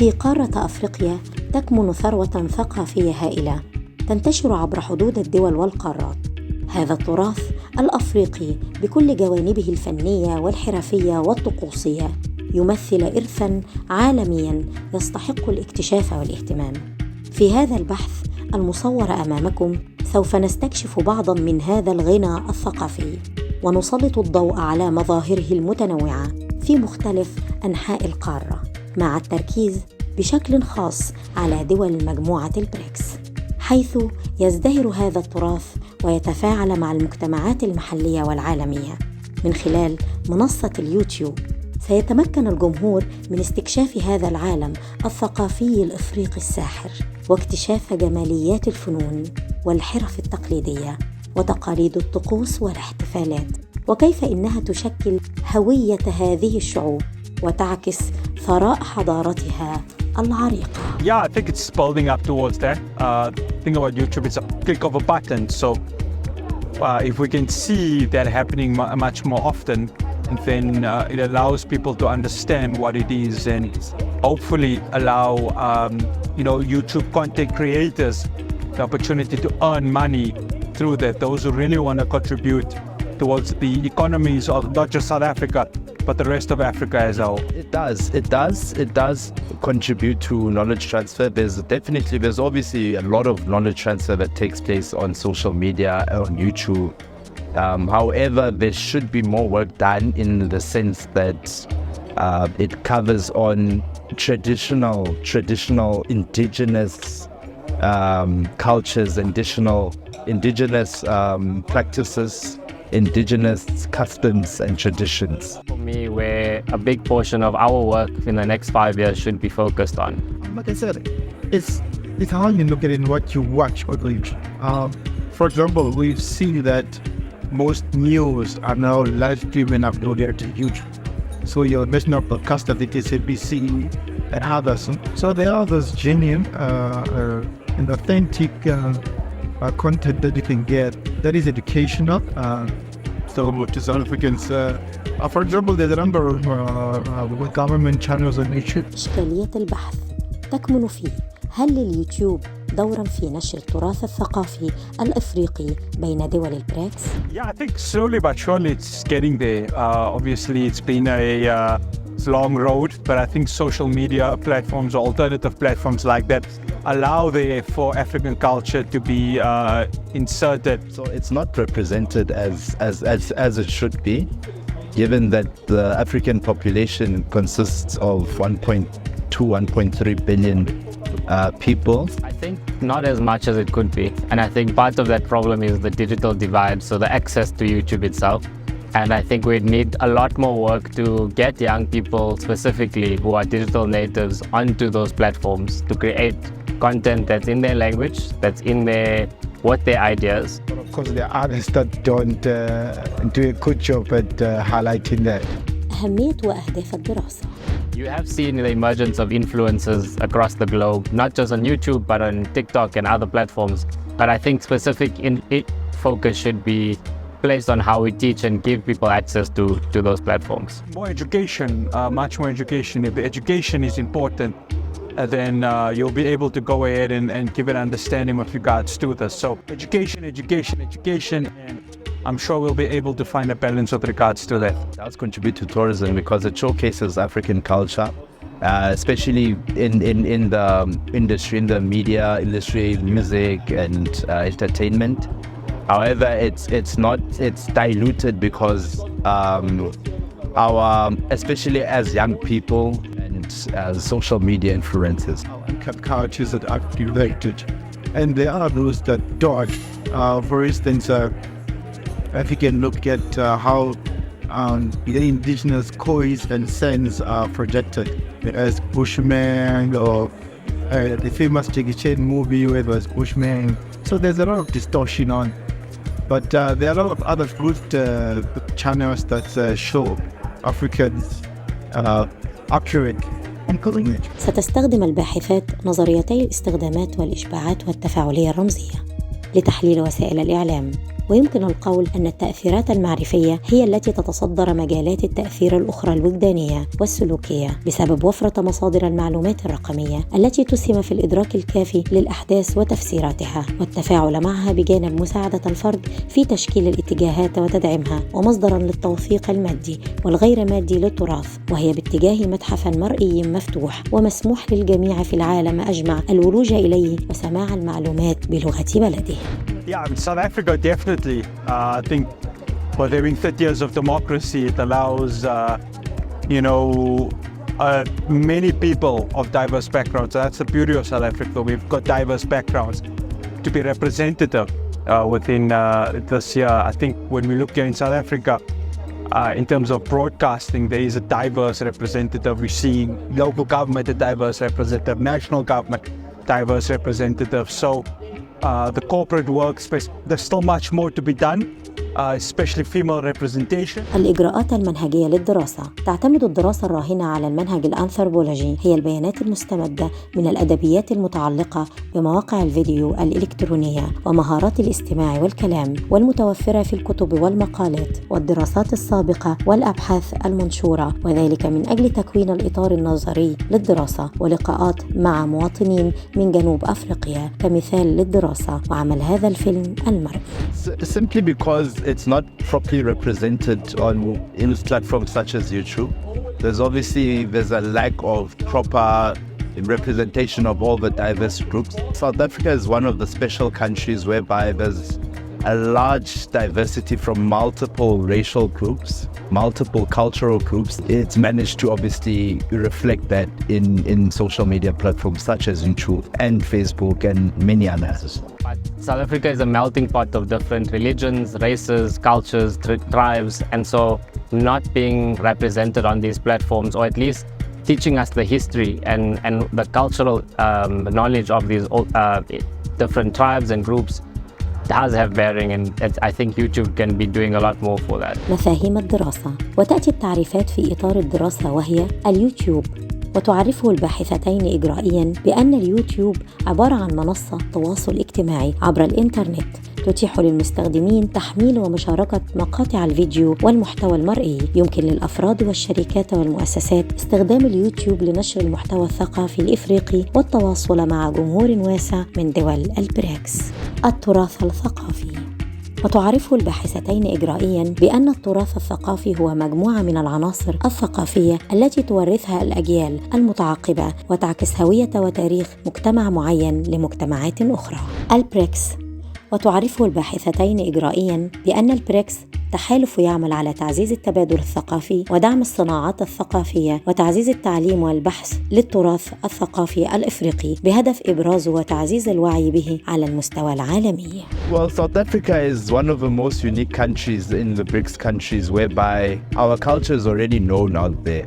في قارة أفريقيا تكمن ثروة ثقافية هائلة تنتشر عبر حدود الدول والقارات. هذا التراث الأفريقي بكل جوانبه الفنية والحرفية والطقوسية يمثل إرثاً عالمياً يستحق الاكتشاف والاهتمام. في هذا البحث المصور أمامكم سوف نستكشف بعضاً من هذا الغنى الثقافي ونسلط الضوء على مظاهره المتنوعة في مختلف أنحاء القارة، مع التركيز بشكل خاص على دول مجموعة البريكس، حيث يزدهر هذا التراث ويتفاعل مع المجتمعات المحلية والعالمية. من خلال منصة اليوتيوب سيتمكن الجمهور من استكشاف هذا العالم الثقافي الإفريقي الساحر، واكتشاف جماليات الفنون والحرف التقليدية وتقاليد الطقوس والاحتفالات، وكيف إنها تشكل هوية هذه الشعوب وتعكس ثراء حضارتها العريقة. Yeah, I think it's building up towards that. The thing about YouTube, it's a click of a button. So if we can see that happening much more often, then it allows people to understand what it is and hopefully allow YouTube content creators the opportunity to earn money through that. Those who really want to contribute towards the economies of not just South Africa, but the rest of Africa as a whole. It does contribute to knowledge transfer. There's obviously a lot of knowledge transfer that takes place on social media, on YouTube. However, there should be more work done in the sense that it covers on traditional indigenous cultures, indigenous practices, indigenous customs and traditions. For me, where a big portion of our work in the next 5 years should be focused on. Like I said, it's how you look at it and what you watch or read. For example, we've seen that most news are now live streaming and uploaded to YouTube. So your national broadcaster, the SABC and others. So there are those genuine and authentic content that you can get that is educational. So to South Africans, for example, there's a number of government channels on YouTube. إشكالية البحث تكمن في هل لليوتيوب دورا في نشر التراث الثقافي الأفريقي بين دول البريكس؟ Yeah, I think slowly but surely it's getting there. Obviously, it's been a long road, but I think social media platforms or alternative platforms like that allow for African culture to be inserted. So it's not represented as it should be, given that the African population consists of 1.3 billion people. I think not as much as it could be. And I think part of that problem is the digital divide, so the access to YouTube itself. And I think we'd need a lot more work to get young people specifically who are digital natives onto those platforms to create content that's in their language, that's in with their ideas. But of course, there are others that don't do a good job at highlighting that. أهمية وأهداف الدراسة. You have seen the emergence of influencers across the globe, not just on YouTube, but on TikTok and other platforms. But I think specific focus should be placed on how we teach and give people access to those platforms. More education, much more education. If the education is important, then you'll be able to go ahead and give an understanding with regards to this. So education, and I'm sure we'll be able to find a balance with regards to that. It does contribute to tourism because it showcases African culture, especially in the industry, in the media industry, music and entertainment. However, it's diluted because especially as young people and as social media influencers. Cultures that are related, and there are those that don't. For instance, if you can look at how the indigenous coins and cents are projected as Bushman or the famous Jackie Chan movie where it was Bushman. So there's a lot of distortion on. But there are a lot of other good channels that show Africans accurate and correct. ستستخدم الباحثات نظريتي الاستخدامات والإشباعات والتفاعلية الرمزية لتحليل وسائل الإعلام ويمكن القول أن التأثيرات المعرفية هي التي تتصدر مجالات التأثير الأخرى الوجدانية والسلوكية بسبب وفرة مصادر المعلومات الرقمية التي تسهم في الإدراك الكافي للأحداث وتفسيراتها والتفاعل معها بجانب مساعدة الفرد في تشكيل الاتجاهات وتدعيمها ومصدراً للتوثيق المادي والغير مادي للتراث، وهي باتجاه متحف مرئي مفتوح ومسموح للجميع في العالم أجمع الولوج إليه وسماع المعلومات بلغة بلده. Yeah, in South Africa, definitely. I think for there being 30 years of democracy, it allows, many people of diverse backgrounds. That's the beauty of South Africa. We've got diverse backgrounds to be representative within this year. I think when we look here in South Africa, in terms of broadcasting, there is a diverse representative. We're seeing local government, a diverse representative, national government, diverse representative. So the corporate workspace, there's still much more to be done, especially female representation. الإجراءات المنهجية للدراسة تعتمد الدراسة الراهنة على المنهج الأنثروبولوجي هي البيانات المستمدة من الأدبيات المتعلقة بمواقع الفيديو الإلكترونية ومهارات الاستماع والكلام والمتوفرة في الكتب والمقالات والدراسات السابقة والأبحاث المنشورة، وذلك من أجل تكوين الإطار النظري للدراسة ولقاءات مع مواطنين من جنوب أفريقيا كمثال للدراسة وعمل هذا الفيلم المرئي. Simply because it's not properly represented on platforms such as YouTube. There's a lack of proper representation of all the diverse groups. South Africa is one of the special countries whereby there's a large diversity from multiple racial groups, multiple cultural groups. It's managed to obviously reflect that in social media platforms such as YouTube and Facebook and many others. But South Africa is a melting pot of different religions, races, cultures, tribes, and so not being represented on these platforms, or at least teaching us the history and the cultural knowledge of these different tribes and groups does have bearing, and I think YouTube can be doing a lot more for that. مفاهيم الدراسة، وتأتي التعريفات في إطار الدراسة وهي اليوتيوب، وتعرفه الباحثتين إجرائياً بأن اليوتيوب عبارة عن منصة تواصل اجتماعي عبر الإنترنت تتيح للمستخدمين تحميل ومشاركة مقاطع الفيديو والمحتوى المرئي. يمكن للأفراد والشركات والمؤسسات استخدام اليوتيوب لنشر المحتوى الثقافي الإفريقي والتواصل مع جمهور واسع من دول البريكس. التراث الثقافي، وتعرفه الباحثتين إجرائياً بأن التراث الثقافي هو مجموعة من العناصر الثقافية التي تورثها الأجيال المتعاقبة وتعكس هوية وتاريخ مجتمع معين لمجتمعات أخرى. البريكس، وتعرفه الباحثتين إجرائياً بأن البريكس تحالف يعمل على تعزيز التبادل الثقافي ودعم الصناعات الثقافية وتعزيز التعليم والبحث للتراث الثقافي الأفريقي بهدف إبرازه وتعزيز الوعي به على المستوى العالمي. Well, South Africa is one of the most unique countries in the BRICS countries whereby our culture is already known out there.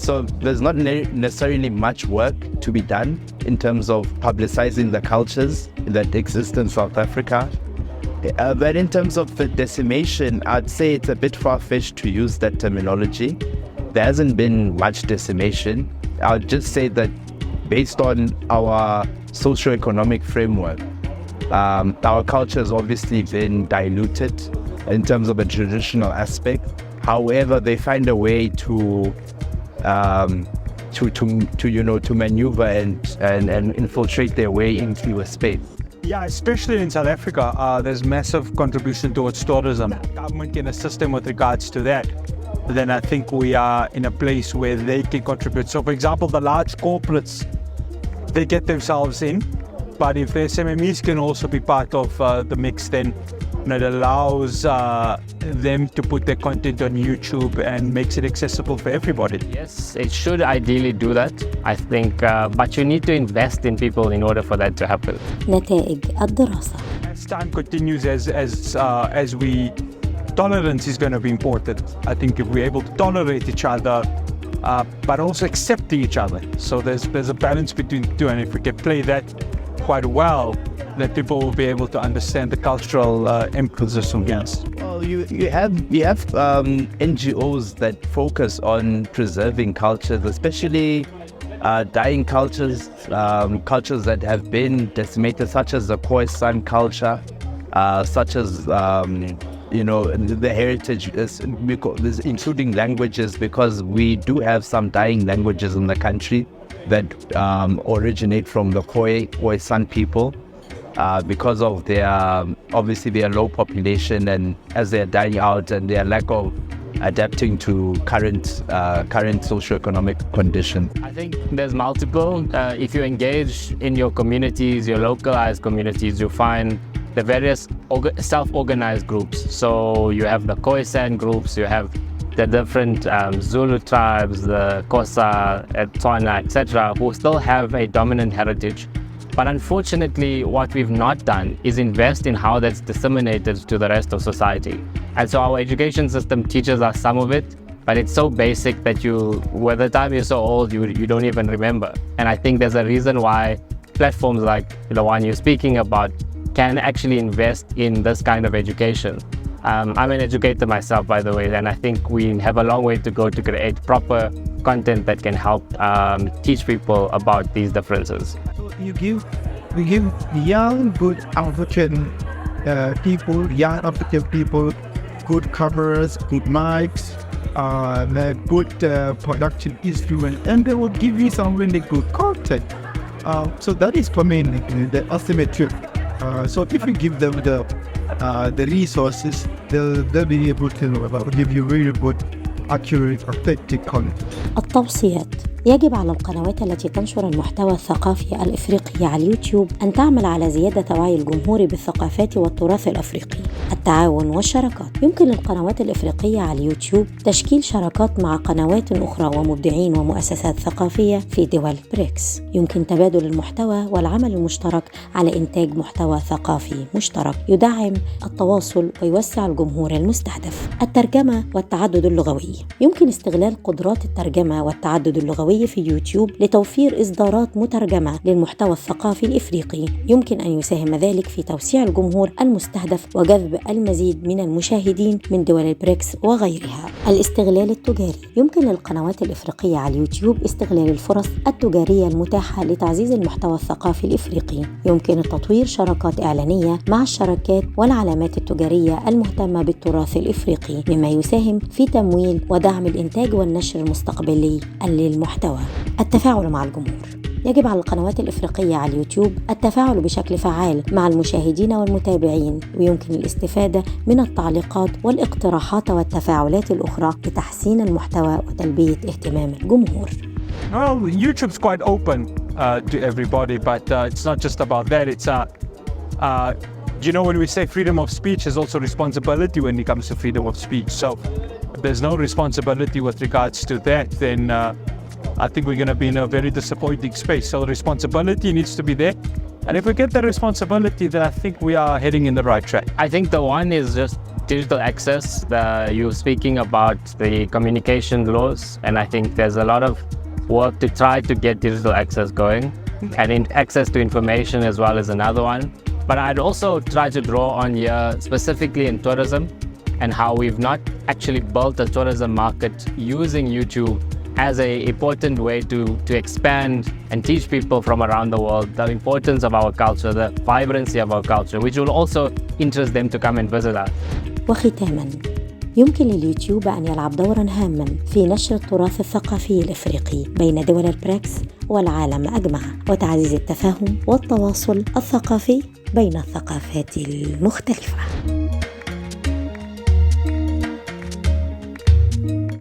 So there's not necessarily much work to be done in terms of publicizing the cultures that exist in South Africa. But in terms of the decimation, I'd say it's a bit far-fetched to use that terminology. There hasn't been much decimation. I'll just say that based on our socio-economic framework, our culture has obviously been diluted in terms of a traditional aspect. However, they find a way to maneuver and infiltrate their way into a space. Yeah, especially in South Africa, there's massive contribution towards tourism. Government can assist them with regards to that. Then I think we are in a place where they can contribute. So, for example, the large corporates, they get themselves in, but if the SMMEs can also be part of the mix, then it allows them to put their content on YouTube and makes it accessible for everybody. Yes, it should ideally do that, I think, but you need to invest in people in order for that to happen. نتائج الدراسة. As time continues, as we, tolerance is going to be important. I think if we're able to tolerate each other, but also accepting each other. So there's a balance between the two, and if we can play that quite well, that people will be able to understand the cultural imposition. Yes. Well, you have NGOs that focus on preserving cultures, especially dying cultures, cultures that have been decimated, such as the Khoisan culture. such as the heritage, including languages, because we do have some dying languages in the country that originate from the Khoi San people, because of their low population, and as they're dying out and their lack of adapting to current socioeconomic conditions. I think there's multiple. If you engage in your communities, your localized communities, you find the various self-organized groups. So you have the Khoisan groups, you have the different Zulu tribes, the Xhosa, Tswana, etc., who still have a dominant heritage. But unfortunately, what we've not done is invest in how that's disseminated to the rest of society. And so our education system teaches us some of it, but it's so basic that by the time you're so old, you don't even remember. And I think there's a reason why platforms like the one you're speaking about can actually invest in this kind of education. I'm an educator myself, by the way, and I think we have a long way to go to create proper content that can help teach people about these differences. We give young, good African people, good cameras, good mics, good production instruments, and they will give you some really good content. So that is for me the asymmetry. So if you give them the resources, they'll be able to give you really good, accurate, authentic content. التوصيات: يجب على القنوات التي تنشر المحتوى الثقافي الإفريقي على اليوتيوب أن تعمل على زيادة وعي الجمهور بالثقافات والتراث الأفريقي. التعاون والشراكات: يمكن للقنوات الإفريقية على اليوتيوب تشكيل شراكات مع قنوات أخرى ومبدعين ومؤسسات ثقافية في دول بريكس. يمكن تبادل المحتوى والعمل المشترك على إنتاج محتوى ثقافي مشترك يدعم التواصل ويوسع الجمهور المستهدف. الترجمة والتعدد اللغوي: يمكن استغلال قدرات الترجمة والتعدد اللغوي في يوتيوب لتوفير إصدارات مترجمة للمحتوى الثقافي الإفريقي. يمكن أن يساهم ذلك في توسيع الجمهور المستهدف وجذب المزيد من المشاهدين من دول البريكس وغيرها. الاستغلال التجاري: يمكن للقنوات الإفريقية على اليوتيوب استغلال الفرص التجارية المتاحة لتعزيز المحتوى الثقافي الإفريقي. يمكن تطوير شراكات إعلانية مع الشركات والعلامات التجارية المهتمة بالتراث الإفريقي، مما يساهم في تمويل ودعم الإنتاج والنشر المستقبلي للمحتوى. التفاعل مع الجمهور: يجب على القنوات الإفريقية على اليوتيوب التفاعل بشكل فعال مع المشاهدين والمتابعين، ويمكن الاستفادة من التعليقات والاقتراحات والتفاعلات الأخرى لتحسين المحتوى وتلبية اهتمام الجمهور. Well, YouTube's quite open to everybody, but it's not just about that. It's when we say freedom of speech, there's also responsibility when it comes to freedom of speech. So if there's no responsibility with regards to that, then I think we're going to be in a very disappointing space. So the responsibility needs to be there. And if we get the responsibility, then I think we are heading in the right track. I think the one is just digital access. You're speaking about the communication laws, and I think there's a lot of work to try to get digital access going, and access to information as well as another one. But I'd also try to draw on here specifically in tourism and how we've not actually built a tourism market using YouTube as an important way to expand and teach people from around the world the importance of our culture, the vibrancy of our culture, which will also interest them to come and visit us. وختاماً: يمكن لليوتيوب أن يلعب دوراً هاماً في نشر التراث الثقافي الإفريقي بين دول البريكس والعالم أجمع، وتعزيز التفاهم والتواصل الثقافي بين الثقافات المختلفة.